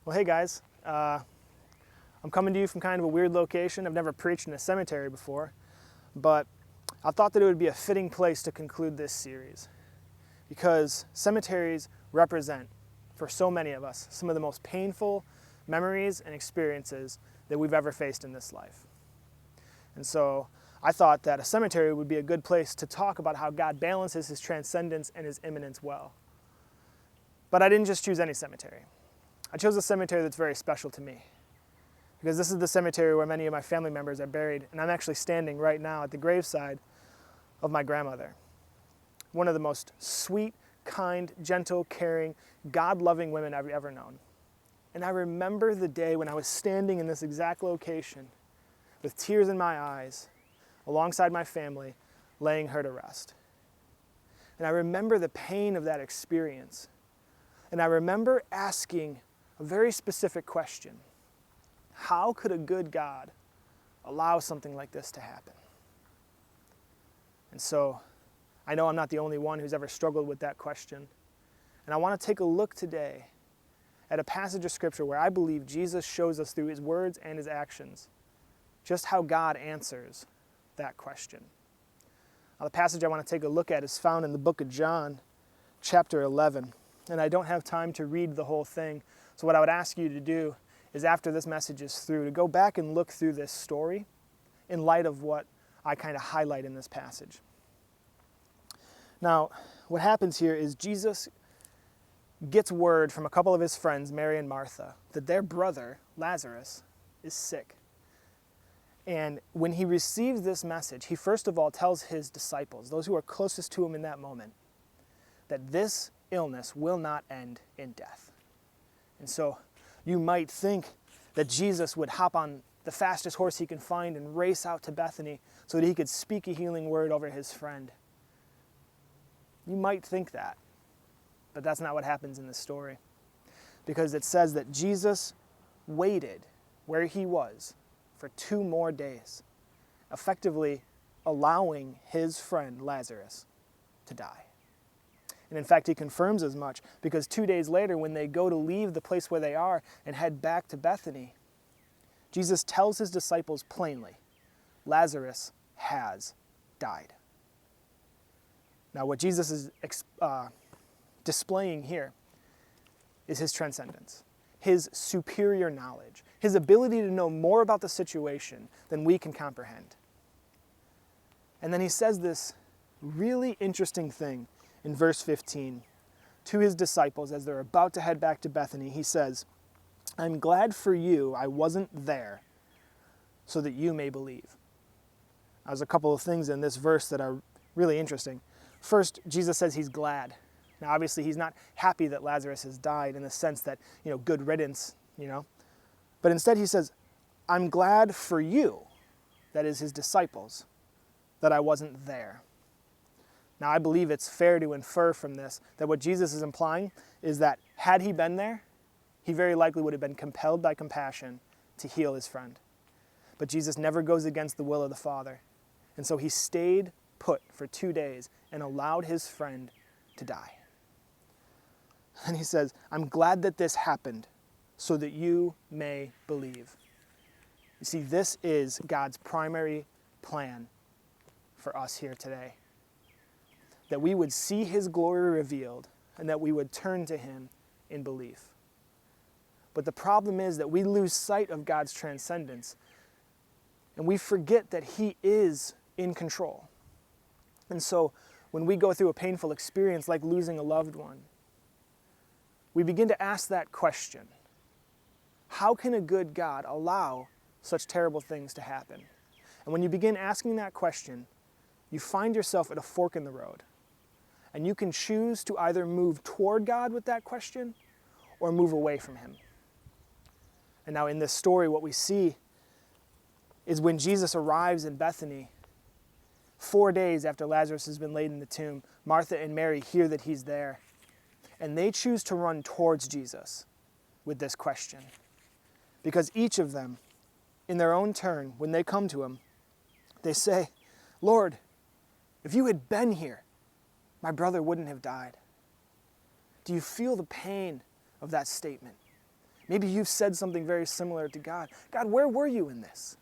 Well, hey guys, I'm coming to you from kind of a weird location. I've never preached in a cemetery before, but I thought that it would be a fitting place to conclude this series because cemeteries represent, for so many of us, some of the most painful memories and experiences that we've ever faced in this life. And so I thought that a cemetery would be a good place to talk about how God balances his transcendence and his immanence well. But I didn't just choose any cemetery. I chose a cemetery that's very special to me because this is the cemetery where many of my family members are buried, and I'm actually standing right now at the graveside of my grandmother. One of the most sweet, kind, gentle, caring, God-loving women I've ever known. And I remember the day when I was standing in this exact location with tears in my eyes alongside my family, laying her to rest. And I remember the pain of that experience. And I remember asking a very specific question. How could a good God allow something like this to happen? And so I know I'm not the only one who's ever struggled with that question. And I want to take a look today at a passage of Scripture where I believe Jesus shows us through his words and his actions just how God answers that question. Now, the passage I want to take a look at is found in the book of John, chapter 11. And I don't have time to read the whole thing. So what I would ask you to do is after this message is through, to go back and look through this story in light of what I kind of highlight in this passage. Now, what happens here is Jesus gets word from a couple of his friends, Mary and Martha, that their brother, Lazarus, is sick. And when he receives this message, he first of all tells his disciples, those who are closest to him in that moment, that this illness will not end in death. And so you might think that Jesus would hop on the fastest horse he can find and race out to Bethany so that he could speak a healing word over his friend. You might think that, but that's not what happens in this story. Because it says that Jesus waited where he was for 2 more days, effectively allowing his friend Lazarus to die. And in fact, he confirms as much because 2 days later, when they go to leave the place where they are and head back to Bethany, Jesus tells his disciples plainly, Lazarus has died. Now, what Jesus is displaying here is his transcendence, his superior knowledge, his ability to know more about the situation than we can comprehend. And then he says this really interesting thing in verse 15 to his disciples as they're about to head back to Bethany. He says, I'm glad for you I wasn't there so that you may believe. There's a couple of things in this verse that are really interesting. First, Jesus says he's glad. Now, obviously, he's not happy that Lazarus has died in the sense that, good riddance, But instead, he says, I'm glad for you, that is his disciples, that I wasn't there. Now, I believe it's fair to infer from this that what Jesus is implying is that had he been there, he very likely would have been compelled by compassion to heal his friend. But Jesus never goes against the will of the Father. And so he stayed put for 2 days and allowed his friend to die. And he says, I'm glad that this happened so that you may believe. You see, this is God's primary plan for us here today. That we would see his glory revealed and that we would turn to him in belief. But the problem is that we lose sight of God's transcendence and we forget that he is in control. And so when we go through a painful experience like losing a loved one, we begin to ask that question. How can a good God allow such terrible things to happen? And when you begin asking that question, you find yourself at a fork in the road. And you can choose to either move toward God with that question or move away from him. And now in this story, what we see is when Jesus arrives in Bethany, 4 days after Lazarus has been laid in the tomb, Martha and Mary hear that he's there. And they choose to run towards Jesus with this question. Because each of them, in their own turn, when they come to him, they say, Lord, if you had been here, my brother wouldn't have died. Do you feel the pain of that statement? Maybe you've said something very similar to God. God, where were you in this?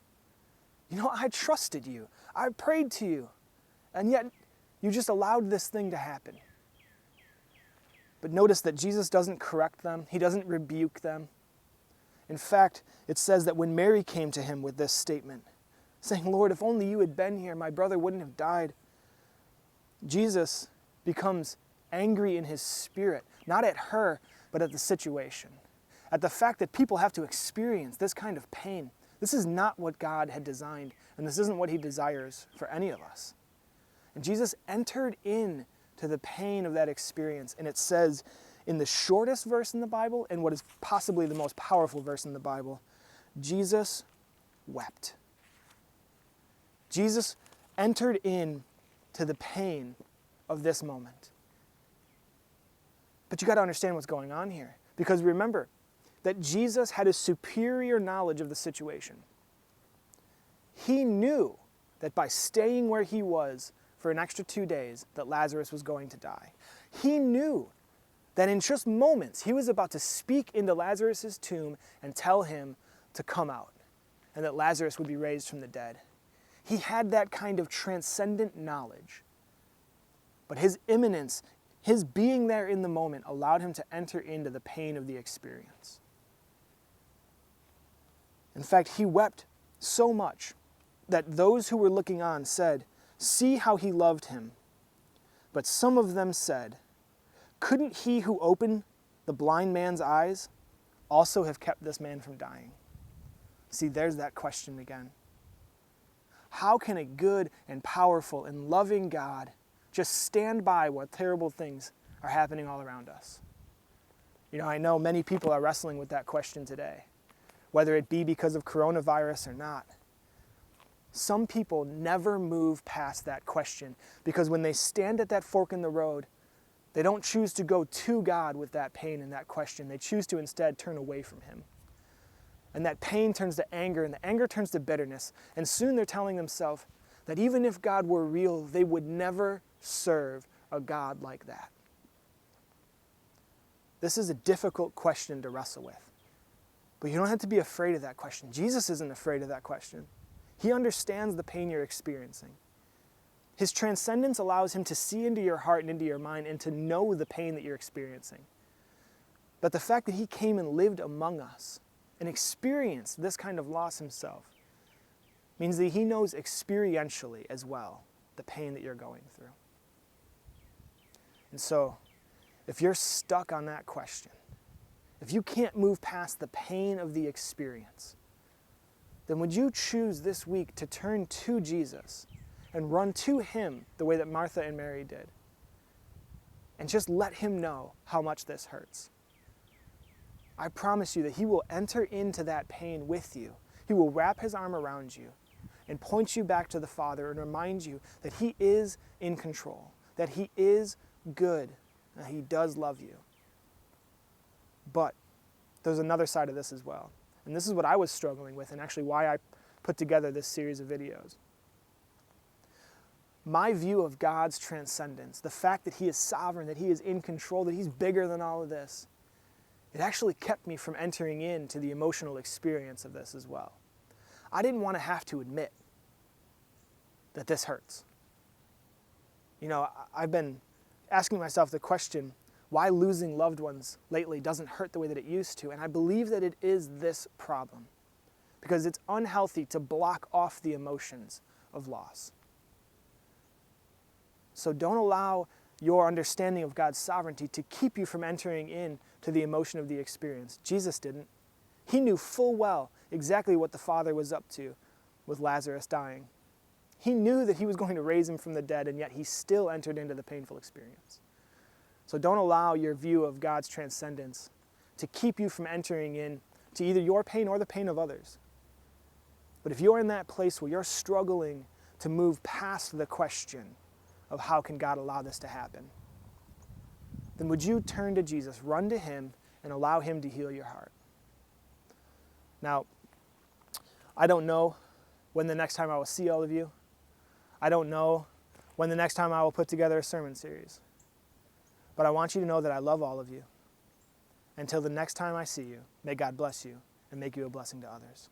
You know, I trusted you. I prayed to you. And yet you just allowed this thing to happen. But notice that Jesus doesn't correct them. He doesn't rebuke them. In fact, it says that when Mary came to him with this statement, saying, Lord, if only you had been here, my brother wouldn't have died. Jesus becomes angry in his spirit, not at her, but at the situation, at the fact that people have to experience this kind of pain. This is not what God had designed, and this isn't what he desires for any of us. And Jesus entered into the pain of that experience, and it says in the shortest verse in the Bible, and what is possibly the most powerful verse in the Bible, Jesus wept. Jesus entered into the pain of this moment. But you got to understand what's going on here, because remember that Jesus had a superior knowledge of the situation. He knew that by staying where he was for an extra 2 days, that Lazarus was going to die. He knew that in just moments, he was about to speak into Lazarus' tomb and tell him to come out, and that Lazarus would be raised from the dead. He had that kind of transcendent knowledge. But his immanence, his being there in the moment, allowed him to enter into the pain of the experience. In fact, he wept so much that those who were looking on said, "See how he loved him." But some of them said, "Couldn't he who opened the blind man's eyes also have kept this man from dying?" See, there's that question again. How can a good and powerful and loving God just stand by while terrible things are happening all around us? You know, I know many people are wrestling with that question today, whether it be because of coronavirus or not. Some people never move past that question because when they stand at that fork in the road, they don't choose to go to God with that pain and that question. They choose to instead turn away from him. And that pain turns to anger, and the anger turns to bitterness. And soon they're telling themselves that even if God were real, they would never serve a God like that. This is a difficult question to wrestle with. But you don't have to be afraid of that question. Jesus isn't afraid of that question. He understands the pain you're experiencing. His transcendence allows him to see into your heart and into your mind and to know the pain that you're experiencing. But the fact that he came and lived among us and experienced this kind of loss himself means that he knows experientially as well the pain that you're going through. And so, if you're stuck on that question, if you can't move past the pain of the experience, then would you choose this week to turn to Jesus and run to him the way that Martha and Mary did? And just let him know how much this hurts. I promise you that he will enter into that pain with you. He will wrap his arm around you and point you back to the Father and remind you that he is in control, that he is good, that he does love you. But there's another side of this as well. And this is what I was struggling with and actually why I put together this series of videos. My view of God's transcendence, the fact that he is sovereign, that he is in control, that he's bigger than all of this, it actually kept me from entering into the emotional experience of this as well. I didn't want to have to admit that this hurts. You know, I've been asking myself the question, why losing loved ones lately doesn't hurt the way that it used to. And I believe that it is this problem, because it's unhealthy to block off the emotions of loss. So don't allow your understanding of God's sovereignty to keep you from entering into the emotion of the experience. Jesus didn't. He knew full well exactly what the Father was up to with Lazarus dying. He knew that he was going to raise him from the dead, and yet he still entered into the painful experience. So don't allow your view of God's transcendence to keep you from entering in to either your pain or the pain of others. But if you're in that place where you're struggling to move past the question of how can God allow this to happen, then would you turn to Jesus, run to him, and allow him to heal your heart? Now, I don't know when the next time I will see all of you. I don't know when the next time I will put together a sermon series. But I want you to know that I love all of you. Until the next time I see you, may God bless you and make you a blessing to others.